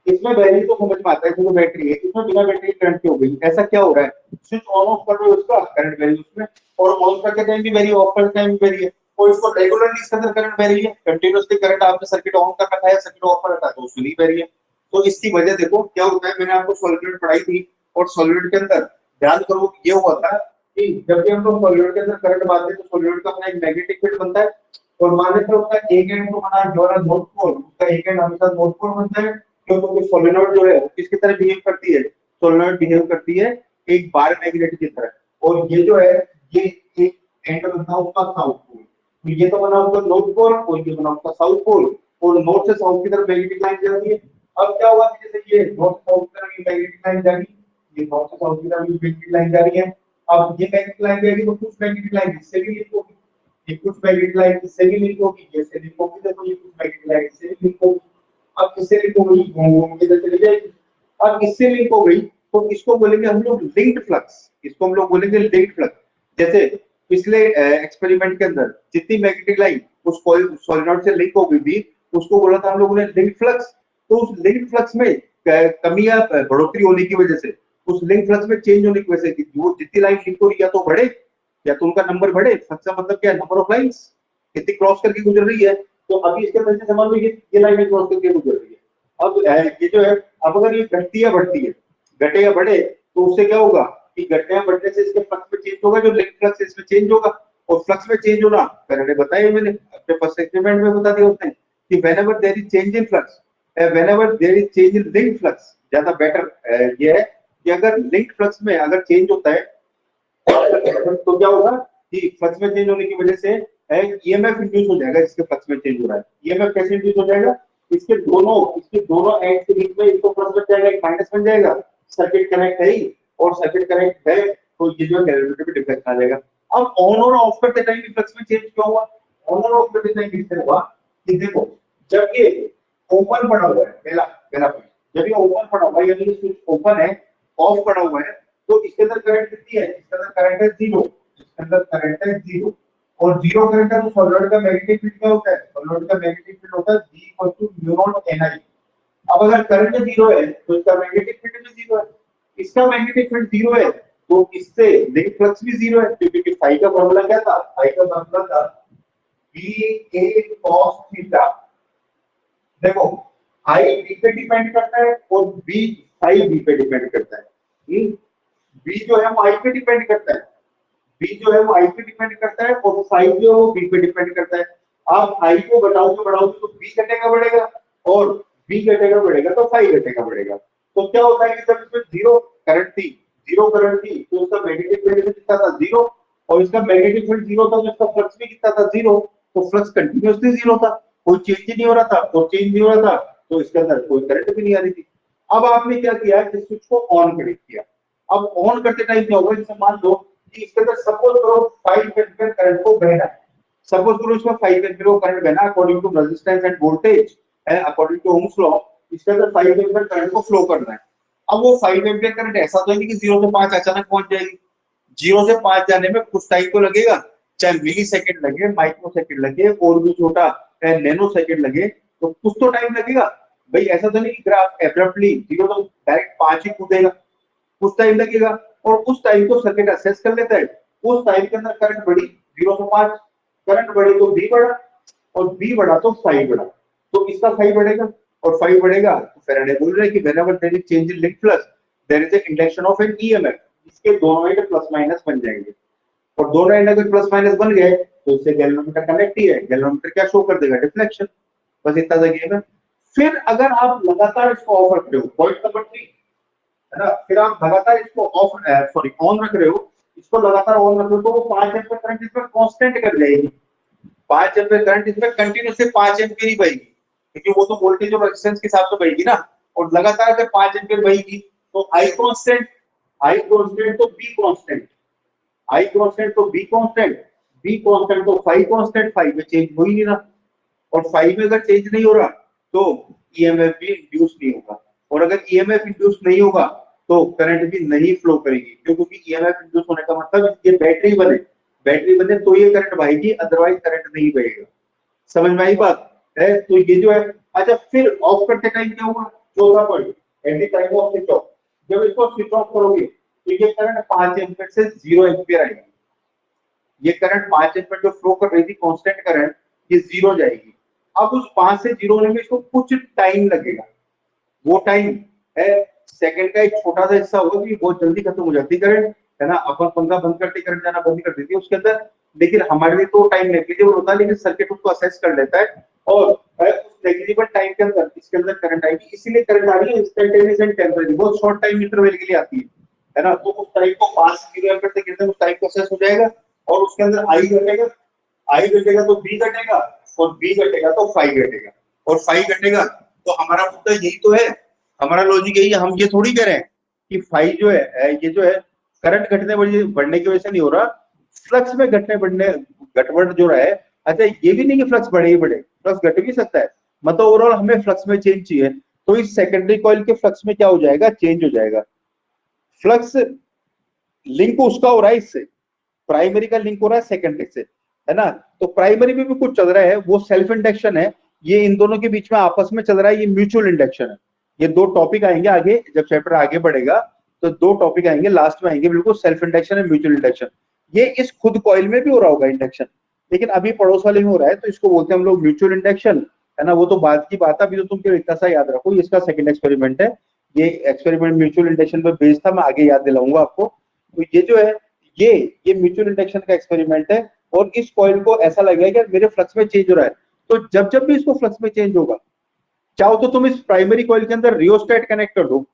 [SPEAKER 1] इसमें बैटरी तो समझ में आता है, इसमें बैटरी है, इसमें बिना बैटरी करंट क्यों गई, ऐसा क्या हो रहा है? स्विच ऑन ऑफ कर रहे हो उसका करंट वैल्यू उसमें, और ऑन करते टाइम भी वेरी, ऑफ करते टाइम भी वेरी है, और इसको रेगुलरली इसके अंदर करंट वेरी है, कंटीन्यूअसली करंट आपने सर्किट ऑन कर रखा है, सर्किट ऑफ कर रखा है, तो उसमें नहीं वेरी है। तो इसकी वजह देखो क्या होता है, मैंने आपको सॉल्वेंट पढ़ाई थी, और सॉल्वेंट के अंदर ध्यान करो ये हुआ था कि जब भी हम लोग सॉल्वेंट के अंदर करंट मारते हैं तो सॉल्वेंट का अपना एक मैग्नेटिक फील्ड बनता है, और मान लेते हैं उसका एक एंड तो बना जो है नॉर्थ पोल, उसका एक एंड हमेशा नॉर्थ पोल बनता है, क्योंकि सोलेनोइड जो है वो किसकी तरह बिहेव करती है, सोलेनोइड बिहेव करती है एक बार मैग्नेट की तरह, और ये जो है ये एक एंड बनता है उसका साउथ पोल, तो ये तो बना उसका नॉर्थ पोल और ये बना उसका साउथ पोल, और नॉर्थ से साउथ की तरफ मैग्नेटिक लाइन जाती है। अब क्या हुआ कि जैसे ये नॉर्थ साउथ की तरफ मैग्नेटिक लाइन जा रही है, ये नॉर्थ से साउथ की तरफ मैग्नेटिक लाइन जा रही है, अब ये मैग्नेटिक लाइन जाएगी तो कुछ मैग्नेटिक लाइन इससे भी लिंक होगी, ये कुछ मैग्नेटिक लाइन इससे भी लिंक होगी, ये से लिंक होगी, देखो ये कुछ मैग्नेटिक लाइन इससे भी लिंक होगी, अब इससे लिंक हो गई घूम के इधर चली जाएगी, अब इससे लिंक हो गई तो इसको बोलेंगे हम लोग लिंक्ड फ्लक्स, इसको हम लोग बोलेंगे लिंक्ड फ्लक्स। जैसे पिछले एक्सपेरिमेंट के अंदर जितनी मैग्नेटिक लाइन उस कॉइल सोलेनोइड से लिंक हो गई थी उसको बोला था हम लोगों ने लिंक्ड फ्लक्स, तो उस लिंक्ड फ्लक्स में कमी या बढ़ोतरी होने की वजह से, उस लिंक फ्लक्स में चेंज होने की वजह से वो जितनी लाइन लिंक हो रही है या तो बढ़े या तो उनका नंबर बढ़े, फ्लक्स का मतलब क्या है, नंबर ऑफ लाइंस कितनी क्रॉस करके गुजर रही है, तो अभी इसके अंदर से समझ लो ये लाइन क्रॉस करके गुजर रही है, अब ये जो है, अब अगर ये घटती या बढ़ती है, घटे या बढ़े, तो उससे क्या होगा कि घटने या बढ़ने से इसके फ्लक्स में चेंज होगा, जो लिंक फ्लक्स इसमें चेंज होगा, और फ्लक्स में चेंज होना पहले बताया मैंने अपने फर्स्ट एक्सपेरिमेंट में बता दिया उसने कि whenever there is change in flux, whenever there is change in link flux, ज्यादा बेटर ये है कि अगर लिंक फ्लक्स में अगर चेंज होता है तो क्या होगा कि फ्लक्स में चेंज होने की वजह से ईएमएफ इंड्यूस हो जाएगा, जिसके फ्लक्स में चेंज हो रहा है, ईएमएफ कैसे इंड्यूस हो जाएगा, इसके दोनों एंड के बीच में इसको प्लस बन जाएगा, एक माइनस बन जाएगा, सर्किट कनेक्ट है ही, और सर्किट कनेक्ट है तो ये जो कैलकुलेटर पे डिफेक्ट आ जाएगा। अब ऑन और ऑफ करते टाइम फ्लक्स में चेंज क्यों हुआ, ऑन और ऑफ करते टाइम इससे हुआ कि देखो जब ये ओपन पड़ा हुआ है, पहला पहला पॉइंट, जब ये ओपन पड़ा हुआ है यानी स्विच ओपन है, ऑफ पड़ा हुआ है, तो इसके अंदर करंट कितनी है, इसके अंदर करंट है जीरो, इसके अंदर करंट है जीरो, और जीरो करंट है तो सॉलिड का मैग्नेटिक फील्ड क्या होता है, सॉलिड का मैग्नेटिक फील्ड होता है G = म्यू नॉट Ni। अब अगर करंट जीरो है तो इसका मैग्नेटिक फील्ड भी जीरो है, इसका मैग्नेटिक फील्ड जीरो है तो इससे लिंक फ्लक्स भी जीरो है, क्योंकि फाई का फॉर्मूला क्या था, फाई का फॉर्मूला था VA cos थीटा। देखो आई बी पे डिपेंड करता है और बी फाई बी पे डिपेंड करता है, बी जो है वो आई पे डिपेंड करता है, बी जो है वो आई पे डिपेंड करता है, और फाई जो है वो बी पे डिपेंड करता है। आप आई को बढ़ाओगे तो बी घटेगा बढ़ेगा, और बी घटेगा बढ़ेगा तो फाई घटेगा बढ़ेगा, तो क्या होता है कि जब इसमें जीरो करंट थी तो उसका मैग्नेटिक फील्ड भी कितना था जीरो, और इसका मैग्नेटिक फील्ड जीरो था तो इसका फ्लक्स भी कितना था जीरो, तो फ्लक्स कंटिन्यूअसली जीरो था, कोई चेंज ही नहीं हो रहा था, तो चेंज नहीं हो रहा था तो इसके अंदर कोई करंट भी नहीं आ रही थी। अब आपने क्या किया कि स्विच को ऑन कर दिया, अब ऑन करते टाइम क्या होगा, जैसे मान लो कि इसके अंदर सपोज करो 5 एम्पीयर करंट को बहना है, सपोज करो इसमें 5 एम्पीयर को करंट बहना according to resistance and voltage है, अकॉर्डिंग टू ओम्स लॉ, इसके अंदर 5 एम्पीयर करंट को फ्लो करना है। अब वो 5 एम्पीयर करंट ऐसा तो नहीं कि 0 से 5 अचानक पहुंच जाएगी, 0 से 5 जाने में कुछ टाइम तो लगेगा, चाहे मिली सेकेंड लगे, माइक्रो सेकेंड लगे, और भी छोटा नैनो सेकेंड लगे, तो कुछ तो टाइम लगेगा। भाई ऐसा तो नहीं कि ग्राफ एब्रप्टली 0 तो डायरेक्ट 5 ही कूदेगा, कुछ टाइम लगेगा, और उस टाइम को सर्किट असेस कर लेता है, उस टाइम के अंदर करंट बढ़ी 0 से 5, करंट बढ़ी तो बी बढ़ा, और बी बढ़ा तो फाई बढ़ा, तो इसका फाई बढ़ेगा, और 5 बढ़ेगा तो फैराडे बोल रहा है कि whenever there is change in link flux there is a induction of an EMF। इसके दोनों एंड प्लस माइनस बन जाएंगे और दोनों एंड अगर प्लस माइनस बन गए तो इससे गैल्वेनोमीटर कनेक्ट ही है, गैल्वेनोमीटर क्या शो कर देगा, डिफ्लेक्शन। बस इतना देखिएगा। फिर अगर आप लगातार इसको ऑफ रख रहे हो, पॉइंट नंबर 3 है ना, फिर आप लगातार इसको ऑफ सॉरी ऑन रख रहे हो, इसको लगातार ऑन रख रहे हो तो वो 5 एम्पीयर करंट इसमें कांस्टेंट कर जाएगी। 5 एम्पीयर करंट इसमें कंटिन्यूअसली 5 एम्पीयर ही बहेगी, क्योंकि वो तो वोल्टेज और रेजिस्टेंस के हिसाब से बहेगी ना। और लगातार अगर 5 एम्पीयर बहेगी तो आई कांस्टेंट, आई कांस्टेंट तो बी कांस्टेंट, आई कांस्टेंट तो बी कांस्टेंट, बी कांस्टेंट तो फाई कांस्टेंट, फाई में चेंज हो ही नहीं रहा। और फाई में अगर चेंज नहीं हो रहा तो ईएमएफ भी इंड्यूस नहीं होगा, और अगर ईएमएफ इंड्यूस नहीं होगा तो करंट भी नहीं फ्लो करेगी। क्योंकि ईएमएफ इंड्यूस होने का मतलब ये बैटरी बने, बैटरी बने तो ये करंट बहेगी, अदरवाइज करंट नहीं बहेगा। समझ में आई बात है? तो ये जो है, अच्छा फिर ऑफ करते टाइम क्या होगा, चौथा point, at the time off switch off, जब इसको स्विच ऑफ करोगे तो ये करंट 5 एम्पीयर से 0 एम्पीयर आएगी। ये करंट 5 एम्पीयर जो फ्लो कर रही थी कांस्टेंट करंट, ये 0 जाएगी। अब उस 5 से 0 होने में इसको कुछ टाइम लगेगा, वो टाइम है सेकंड का एक छोटा सा हिस्सा होगा कि बहुत जल्दी खत्म हो जाती करंट, है ना। अपन पंखा बंद करते करंट जाना बंद कर देती है उसके अंदर, लेकिन हमारे लिए तो टाइम नेग्लिजिबल होता है, लेकिन सर्किट उसको असेस कर लेता है और उस नेग्लिजिबल टाइम के अंदर इसके अंदर करंट आएगी। इसीलिए करंट आ रही है इंस्टेंटेनियस एंड टेम्परेरी, बहुत शॉर्ट टाइम इंटरवल के लिए आती है ना। तो उस टाइम को 5 से 0 एम्पीयर तक गिरते हैं, उस टाइम को असेस हो जाएगा और उसके अंदर आई घटेगा, आई घटेगा तो बी घटेगा, और बी घटेगा तो फाई घटेगा, और फाई घटेगा तो हमारा मुद्दा यही तो है, हमारा लॉजिक यही है। हम ये थोड़ी कह रहे हैं कि फाई जो है ये जो है करंट घटने बढ़ने की वजह से नहीं हो रहा, फ्लक्स में घटने बढ़ने घटबढ़ जो रहा है। अच्छा ये भी नहीं कि फ्लक्स बढ़े ही बढ़े, फ्लक्स घट भी सकता है, मतलब ओवरऑल हमें फ्लक्स में चेंज चाहिए। तो इस सेकेंडरी कॉइल के फ्लक्स में क्या हो जाएगा, चेंज हो जाएगा। फ्लक्स लिंक उसका हो रहा है इससे, प्राइमरी का लिंक हो रहा है सेकेंडरी से, है ना। तो प्राइमरी में भी कुछ चल रहा है, वो सेल्फ इंडक्शन है। ये इन दोनों के बीच में आपस में चल रहा है, ये म्यूचुअल इंडक्शन है। ये दो टॉपिक आएंगे आगे, जब चैप्टर आगे बढ़ेगा तो दो टॉपिक आएंगे, लास्ट में आएंगे बिल्कुल, सेल्फ इंडक्शन है, म्यूचुअल इंडक्शन। ये इस खुद कॉइल में भी हो रहा होगा इंडक्शन, लेकिन अभी पड़ोस वाले में हो रहा है, तो इसको बोलते हैं हम लोग म्यूचुअल इंडक्शन, है ना। वो तो बाद की बात है, अभी तो तुम केवल इतना सा याद रखो, ये इसका सेकंड एक्सपेरिमेंट है। ये एक्सपेरिमेंट म्यूचुअल इंडक्शन पे बेस्ड था, मैं आगे याद दिलाऊंगा आपको। तो ये जो है ये ये म्यूचुअल इंडक्शन का एक्सपेरिमेंट है, और इस कॉइल को ऐसा लगेगा कि मेरे फ्लक्स में चेंज हो रहा है। तो जब जब भी इसको फ्लक्स में चेंज होगा, चाहो तो तुम इस प्राइमरी कॉइल के अंदर रियोस्टेट कनेक्ट कर दो,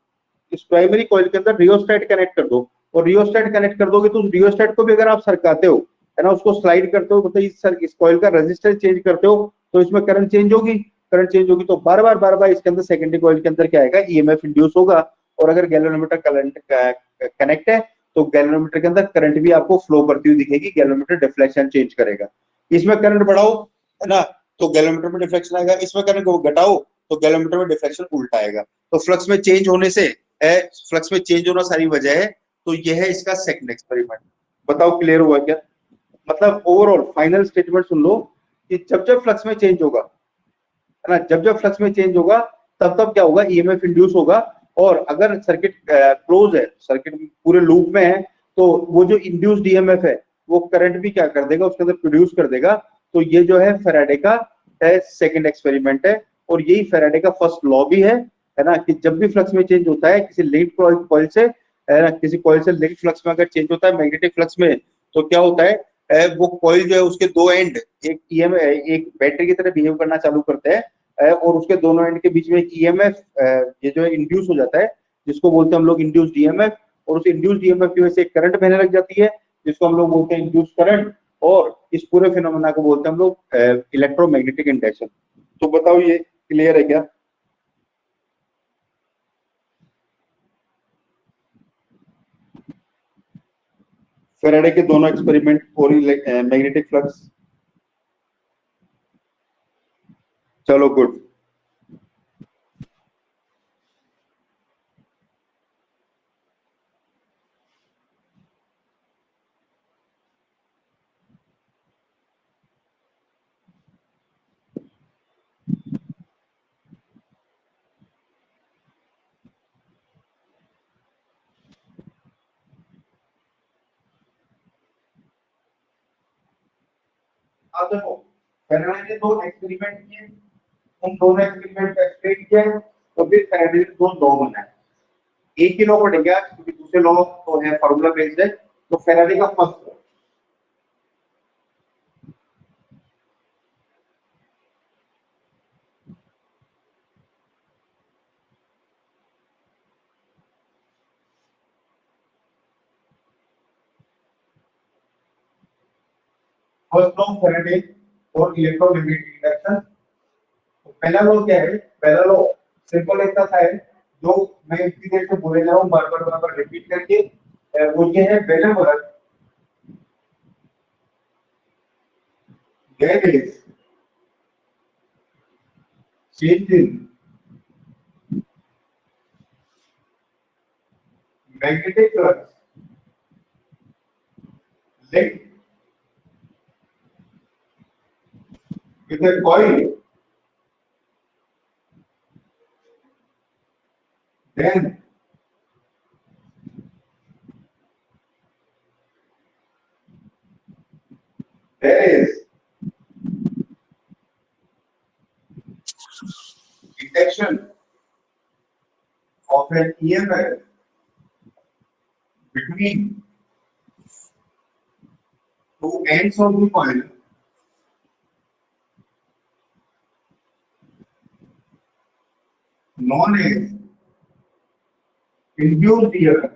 [SPEAKER 1] इस प्राइमरी कॉइल के अंदर रियोस्टेट कनेक्ट कर दो, और रियोस्टेट कनेक्ट कर दोगे तो उस रियोस्टेट को भी अगर आप सरकाते हो, है ना, उसको स्लाइड करते हो, मतलब इस कॉइल का रेजिस्टेंस चेंज करते हो, तो इसमें करंट चेंज होगी, करंट चेंज होगी तो बार बार इसके अंदर सेकेंडरी कॉइल के अंदर क्या आएगा, ईएमएफ इंड्यूस होगा। और अगर गैल्वेनोमीटर करंट कनेक्ट है तो गैल्वेनोमीटर के अंदर करंट भी आपको फ्लो करती हुई दिखेगी, गैल्वेनोमीटर डिफ्लेक्शन चेंज करेगा। इसमें करंट बढ़ाओ, है ना, तो गैल्वेनोमीटर में डिफ्लेक्शन आएगा, इसमें करंट घटाओ तो गैल्वेनोमीटर में डिफ्लेक्शन उल्टा आएगा। तो फ्लक्स में चेंज होने से है, फ्लक्स में चेंज होना सारी वजह है। तो यह है इसका सेकंड एक्सपेरिमेंट। बताओ क्लियर हुआ क्या? मतलब ओवरऑल फाइनल स्टेटमेंट सुन लो कि जब जब फ्लक्स में चेंज होगा, है ना, जब जब फ्लक्स में चेंज होगा तब तब क्या होगा, ईएमएफ इंड्यूस होगा। और अगर सर्किट क्लोज है, सर्किट पूरे लूप में है, तो वो जो इंड्यूस्ड ईएमएफ है वो करंट भी क्या कर देगा, उसके अंदर प्रोड्यूस कर देगा। तो ये जो है फैराडे का सेकंड एक्सपेरिमेंट है, और यही फैराडे का फर्स्ट लॉ भी है ना, कि जब भी फ्लक्स में चेंज होता है किसी लिंक कॉइल से, है ना, किसी कॉइल से लिंक फ्लक्स में अगर चेंज होता है मैग्नेटिक फ्लक्स में, तो क्या होता है, वो कॉइल जो है उसके दो एंड एक ईएम एक बैटरी की तरह बिहेव करना चालू करते हैं, और उसके दोनों एंड के बीच में एक ईएमएफ ये जो है इंड्यूस हो जाता है, जिसको बोलते हैं हम लोग इंड्यूस्ड ईएमएफ। और उस इंड्यूस्ड ईएमएफ की वजह से करंट बहने लग जाती है, जिसको हम लोग बोलते हैं इंड्यूस्ड करंट। और इस पूरे फिनोमेना को बोलते हैं हम लोग इलेक्ट्रोमैग्नेटिक इंडक्शन। तो बताओ ये क्लियर है क्या? फेराडे के दोनों एक्सपेरिमेंट और मैग्नेटिक फ्लक्स। चलो गुड। अब देखो, फेराडे ने दो एक्सपेरिमेंट किए, उन दोनों एक्सपेरिमेंट का एक्सप्लेन किया है, तो फिर फैराडे ने दो लॉ बनाए। एक ही लॉ पढ़ेंगे आज, क्योंकि दूसरे लॉ तो है फार्मूला बेस्ड है। तो फैराडे का फर्स्ट लॉ फैराडे और इलेक्ट्रोमैग्नेटिक इंडक्शन। तो पहला लॉ क्या है? पहला लॉ सिंपल इतना सा है, जो मैं इतनी देर से बोले जा रहा हूँ बार बार रिपीट करके, वो ये है, whenever there is change in magnetic flux linked with a coil, then there is induction of an EMF between two ends of the coil known as induced EMF.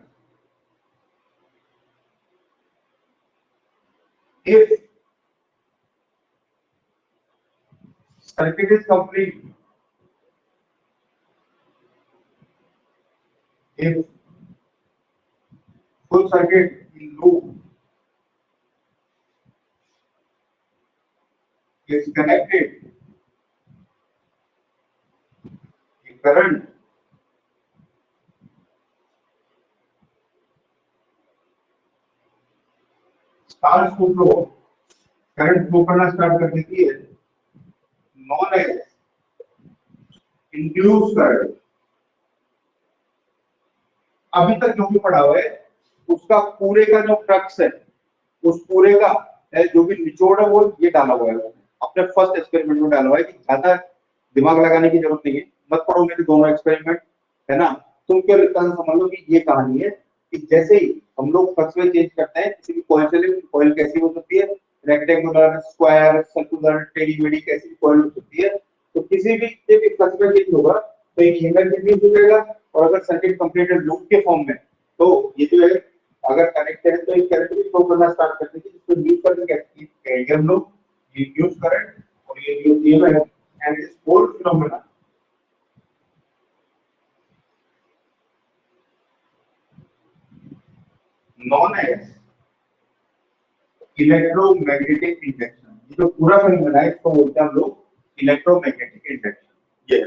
[SPEAKER 1] If circuit is complete, if full circuit in loop is connected, the current starts to flow, current flow करना start कर देती है, known as induced current। अभी तक जो भी पढ़ा हुआ है उसका पूरे का जो क्रक्स है, उस पूरे का जो भी निचोड़ है वो ये डाला हुआ है, अपने फर्स्ट एक्सपेरिमेंट में डाला हुआ है कि ज्यादा दिमाग लगाने की जरूरत नहीं है, मत पढ़ो मेरे दोनों एक्सपेरिमेंट, है ना। तुम क्या समझ लो कि ये कहानी है कि जैसे ही हम लोग फ्लक्स चेंज करते हैं किसी भी कॉइल से, कॉइल कैसी हो सकती है, रेक्टेंगुलर, स्क्वायर, सर्कुलर, टेढ़ी मेढ़ी, कैसी कॉइल हो सकती है। तो किसी भी फ्लक्स में चेंज होगा तो एक ईएमएफ इंड्यूस हो जाएगा, और अगर सर्किट कंप्लीटेड लूप के फॉर्म में, तो ये जो है अगर कनेक्टेड है तो एक करंट भी फ्लो करना स्टार्ट कर देगी, जिसको यूज करके कहेंगे हम लोग इंड्यूस करंट, और ये induce EMF and this whole phenomena known as electromagnetic induction. ये जो पूरा फिनोमेना है इसको बोलते हैं हम लोग इलेक्ट्रोमैग्नेटिक इंडक्शन। ये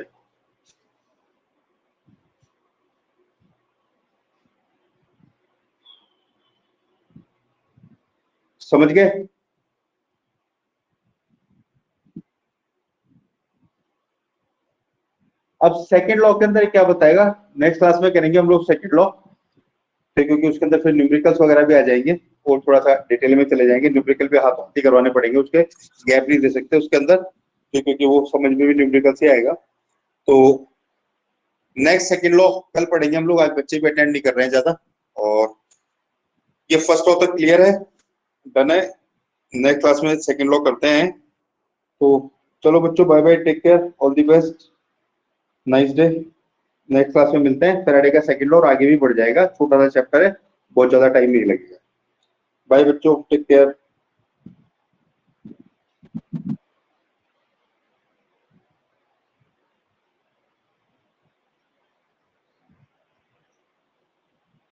[SPEAKER 1] समझ गए? अब सेकंड लॉ के अंदर क्या बताएगा, नेक्स्ट क्लास में करेंगे हम लोग सेकंड लॉ, क्योंकि उसके अंदर फिर न्यूमेरिकल्स वगैरह भी आ जाएंगे और थोड़ा सा डिटेल में चले जाएंगे। न्यूमेरिकल भी हाथ करवाने पड़ेंगे, उसके गैप नहीं दे सकते उसके अंदर, क्योंकि वो समझ में भी न्यूमेरिकल से आएगा। तो नेक्स्ट सेकंड लॉ कल पढ़ेंगे हम लोग, आज बच्चे भी अटेंड नहीं कर रहे हैं ज्यादा। और ये फर्स्ट लॉ तक क्लियर है, डन है। नेक्स्ट क्लास में सेकंड लॉ करते हैं। तो चलो बच्चों, bye bye, take care, all the best, nice day. Next class में मिलते हैं। फैराडे का सेकंड लॉ और आगे भी बढ़ जाएगा, छोटा सा चैप्टर है, बहुत ज्यादा टाइम नहीं लगेगा। बाय बच्चों, टेक केयर।